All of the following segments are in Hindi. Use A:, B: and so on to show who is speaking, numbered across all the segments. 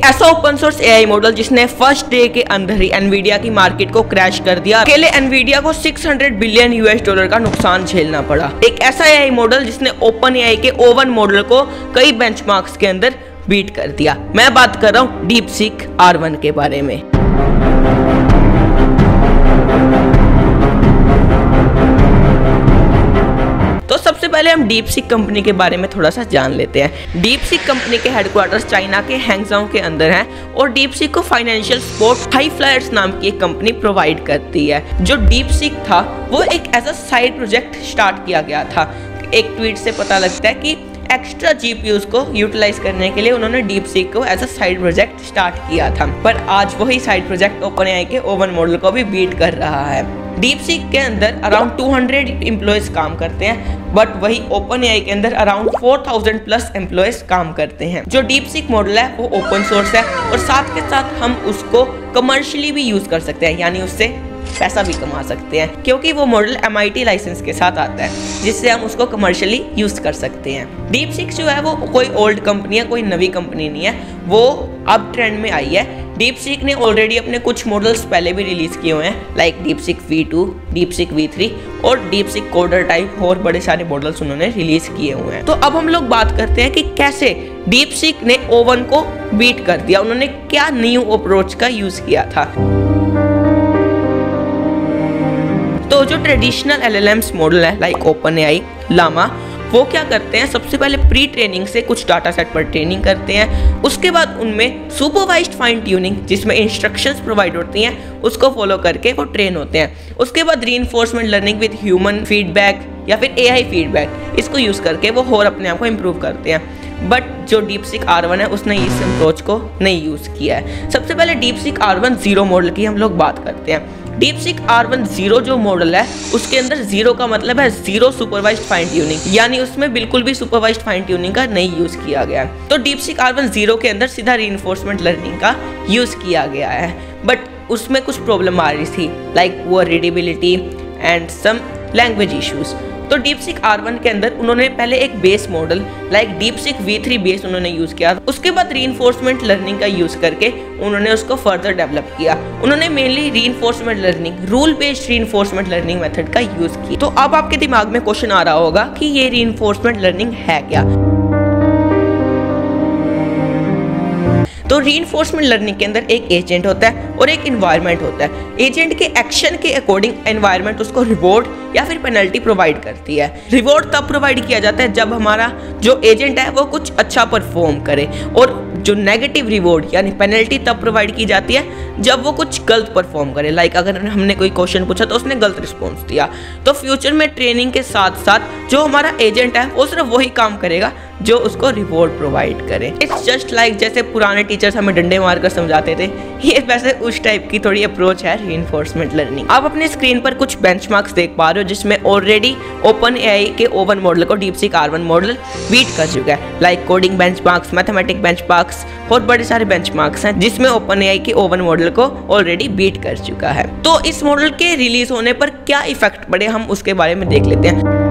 A: ऐसा ओपन सोर्स एआई मॉडल जिसने फर्स्ट डे के अंदर ही एनवीडिया की मार्केट को क्रैश कर दिया। अकेले एनवीडिया को 600 बिलियन यूएस डॉलर का नुकसान झेलना पड़ा। एक ऐसा एआई मॉडल जिसने ओपन एआई के ओवन मॉडल को कई बेंचमार्क्स के अंदर बीट कर दिया। मैं बात कर रहा हूँ डीपसीक R1 के बारे में। तो सबसे पहले हम डीपसीक कंपनी के बारे में थोड़ा सा जान लेते हैं। डीपसीक कंपनी के हेडक्वार्टर्स चाइना के हैंगजाओ के अंदर हैं और डीपसीक को फाइनेंशियल सपोर्ट हाईफ्लायर्स नाम की एक कंपनी प्रोवाइड करती है। जो डीपसीक था वो एक ऐसा साइड प्रोजेक्ट स्टार्ट किया गया था। एक ट्वीट से पता लगता है कि एक्स्ट्रा जीपीयूज को यूटिलाइज करने के लिए उन्होंने डीपसीक को as a side project start किया था, पर आज वही साइड प्रोजेक्ट ओपनएआई के ओवन मॉडल को भी बीट कर रहा है। डीपसीक के अंदर अराउंड 200 एम्प्लॉयज काम करते हैं, बट वही ओपनएआई के अंदर अराउंड 4000 प्लस एम्प्लॉयज काम करते हैं। जो डीपसीक मॉडल है वो ओपन सोर्स है और साथ के साथ हम उसको कमर्शियली भी यूज कर सकते हैं, यानी उससे पैसा भी कमा सकते हैं, क्योंकि वो मॉडल MIT लाइसेंस के साथ आता है जिससे हम उसको कमर्शियली यूज कर सकते हैं। डीपसीक जो है वो कोई ओल्ड कंपनी है, कोई नई कंपनी नहीं है, वो अब ट्रेंड में आई है। डीपसीक ने ऑलरेडी अपने कुछ मॉडल्स पहले भी रिलीज किए हुए हैं, like DeepSeek V2, DeepSeek V3 और डीपसीक कोडर टाइप और बड़े सारे मॉडल्स उन्होंने रिलीज किए हुए हैं। तो अब हम लोग बात करते हैं कि कैसे डीपसीक ने ओवन को बीट कर दिया, उन्होंने क्या न्यू अप्रोच का यूज किया था। तो जो ट्रेडिशनल LLMs मॉडल है लाइक ओपनएआई, लामा, वो क्या करते हैं, सबसे पहले प्री ट्रेनिंग से कुछ डाटा सेट पर ट्रेनिंग करते हैं, उसके बाद उनमें सुपरवाइज्ड फाइन ट्यूनिंग जिसमें इंस्ट्रक्शंस प्रोवाइड होती हैं उसको फॉलो करके वो ट्रेन होते हैं। उसके बाद reinforcement learning with human feedback या फिर AI फीडबैक, इसको यूज़ करके वो और अपने आप को इम्प्रूव करते हैं। बट जो डीपसीक R1 है उसने इस अप्रोच को नहीं यूज़ किया है। सबसे पहले डीपसीक R1 0 मॉडल की हम लोग बात करते हैं। डीपसीक R1 0 जो मॉडल है उसके अंदर 0 का मतलब है जीरो सुपरवाइज्ड फाइन ट्यूनिंग, यानी उसमें बिल्कुल भी सुपरवाइज्ड फाइन ट्यूनिंग का नहीं यूज किया गया है। तो डीपसीक R1 0 के अंदर सीधा रीइंफोर्समेंट लर्निंग का यूज किया गया है, बट उसमें कुछ प्रॉब्लम आ रही थी like poor readability and some language issues. तो डीपसीक R1 के अंदर उन्होंने पहले एक base model like DeepSeek V3 base उन्होंने यूज किया, उसके बाद रीइंफोर्समेंट लर्निंग का यूज करके उन्होंने उसको फर्दर डेवलप किया। उन्होंने mainly reinforcement learning, rule based reinforcement learning method का यूज किया। तो अब आपके दिमाग में क्वेश्चन आ रहा होगा कि ये रीइंफोर्समेंट लर्निंग है क्या। तो रीइंफोर्समेंट लर्निंग के अंदर एक एजेंट होता है और एक एनवायरनमेंट होता है। एजेंट के एक्शन के अकॉर्डिंग एनवायरनमेंट उसको रिवॉर्ड या फिर पेनल्टी प्रोवाइड करती है। रिवॉर्ड तब प्रोवाइड किया जाता है जब हमारा जो एजेंट है वो कुछ अच्छा परफॉर्म करे, और जो नेगेटिव रिवॉर्ड यानी पेनल्टी तब प्रोवाइड की जाती है जब वो कुछ गलत परफॉर्म करे। लाइक अगर हमने कोई क्वेश्चन पूछा तो उसने गलत रिस्पॉन्स दिया, तो फ्यूचर में ट्रेनिंग के साथ साथ जो हमारा एजेंट है वो सिर्फ वही काम करेगा जो उसको रिवॉर्ड प्रोवाइड करे। इट्स जस्ट लाइक जैसे पुराने टीचर्स हमें डंडे मारकर समझाते थे, ये वैसे उस टाइप की थोड़ी अप्रोच है रीइंफोर्समेंट लर्निंग। आप अपने स्क्रीन पर कुछ बेंचमार्क्स देख पा रहे हो जिसमें ऑलरेडी ओपनएआई के ओवन मॉडल को डीपसीक R1 मॉडल बीट कर चुका है, like coding benchmarks, mathematic benchmarks और बड़े सारे बेंचमार्क्स हैं जिसमें ओपनएआई के ओवन मॉडल को ऑलरेडी बीट कर चुका है। तो इस मॉडल के रिलीज होने पर क्या इफेक्ट पड़े हम उसके बारे में देख लेते हैं।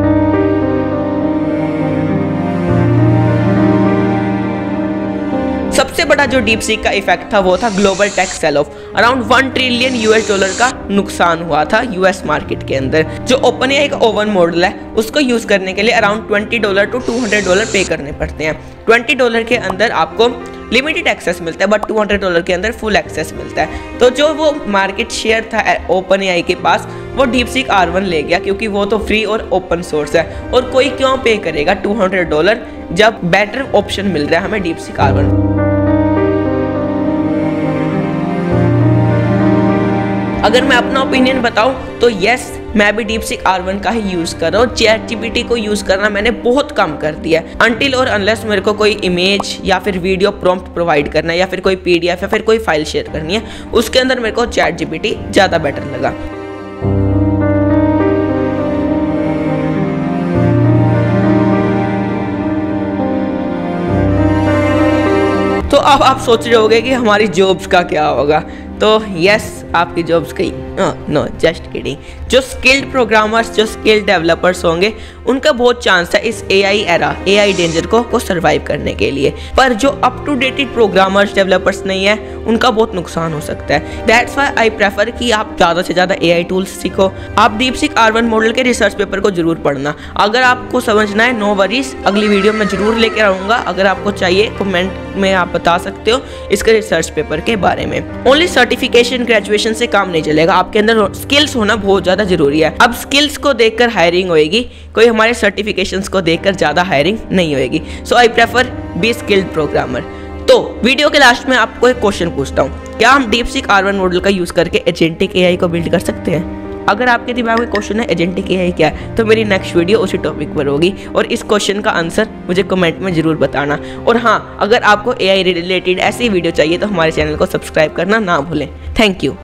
A: सबसे बड़ा जो डीपसीक का इफेक्ट था वो था global tech sell off. Around 1 trillion US dollar का नुकसान हुआ था यूएस मार्केट के अंदर। जो ओपनएआई का ओवन मॉडल है उसको यूज करने के लिए अराउंड $20 to $200 पे करने पड़ते हैं। $20 के अंदर आपको लिमिटेड एक्सेस मिलता है, बट $200 के अंदर फुल एक्सेस मिलता है। तो जो वो मार्केट शेयर था ओपनएआई के पास वो डीपसीक R1 ले गया, क्योंकि वो तो फ्री और ओपन सोर्स है, और कोई क्यों पे करेगा $200 जब बेटर ऑप्शन मिल रहा है हमें डीपसीक R1। अगर मैं अपना ओपिनियन बताऊं तो यस, मैं भी डीपसीक R1 का ही यूज कर रहा हूँ। ChatGPT को यूज करना मैंने बहुत कम कर दिया है। अनटिल और अनलेस मेरे को कोई इमेज या फिर वीडियो प्रॉम्प्ट प्रोवाइड करना है या फिर कोई PDF या फिर कोई फाइल शेयर करनी है, उसके अंदर मेरे को ChatGPT ज्यादा बेटर लगा। तो अब आप सोच रहे होंगे कि हमारी जॉब्स का क्या होगा। तो यस, आपकी जॉब्स गई, नो जस्ट किडिंग। जो स्किल्ड प्रोग्रामर्स, जो स्किल्ड डेवलपर्स होंगे, उनका बहुत चांस है इस AI एरा, AI डेंजर को सर्वाइव करने के लिए। पर जो up to dated programmers, developers नहीं है, उनका बहुत नुकसान हो सकता है। दैट्स व्हाई आई प्रेफर कि आप ज़्यादा से ज़्यादा AI टूल्स सीखो। आप DeepSeek R1 मॉडल के रिसर्च पेपर को जरूर पढ़ना। अगर आपको समझना है, नो वरीज, अगली वीडियो में जरूर लेकर आऊँगा। अगर आपको चाहिए कमेंट में आप बता सकते हो इसके रिसर्च पेपर के बारे में। ओनली सर्टिफिकेशन, ग्रेजुएशन से काम नहीं चलेगा, आपके अंदर स्किल्स होना बहुत ज़्यादा जरूरी है। अब स्किल्स को देखकर हायरिंग होएगी, कोई हमारे सर्टिफिकेशंस को देखकर ज़्यादा हायरिंग नहीं होएगी। So I prefer be skilled programmer. तो वीडियो के लास्ट में आपको एक क्वेश्चन पूछता हूँ, क्या हम DeepSeek R1 मॉडल का यूज़ करके एजेंटिक AI को बिल्ड कर सकते हैं? अगर आपके दिमाग में क्वेश्चन है एजेंटिक AI क्या है, तो मेरी नेक्स्ट वीडियो उसी टॉपिक पर होगी और इस क्वेश्चन का आंसर मुझे कमेंट में जरूर बताना। और हाँ, अगर आपको AI रिलेटेड ऐसी वीडियो चाहिए तो हमारे चैनल को सब्सक्राइब करना ना भूलें। Thank you.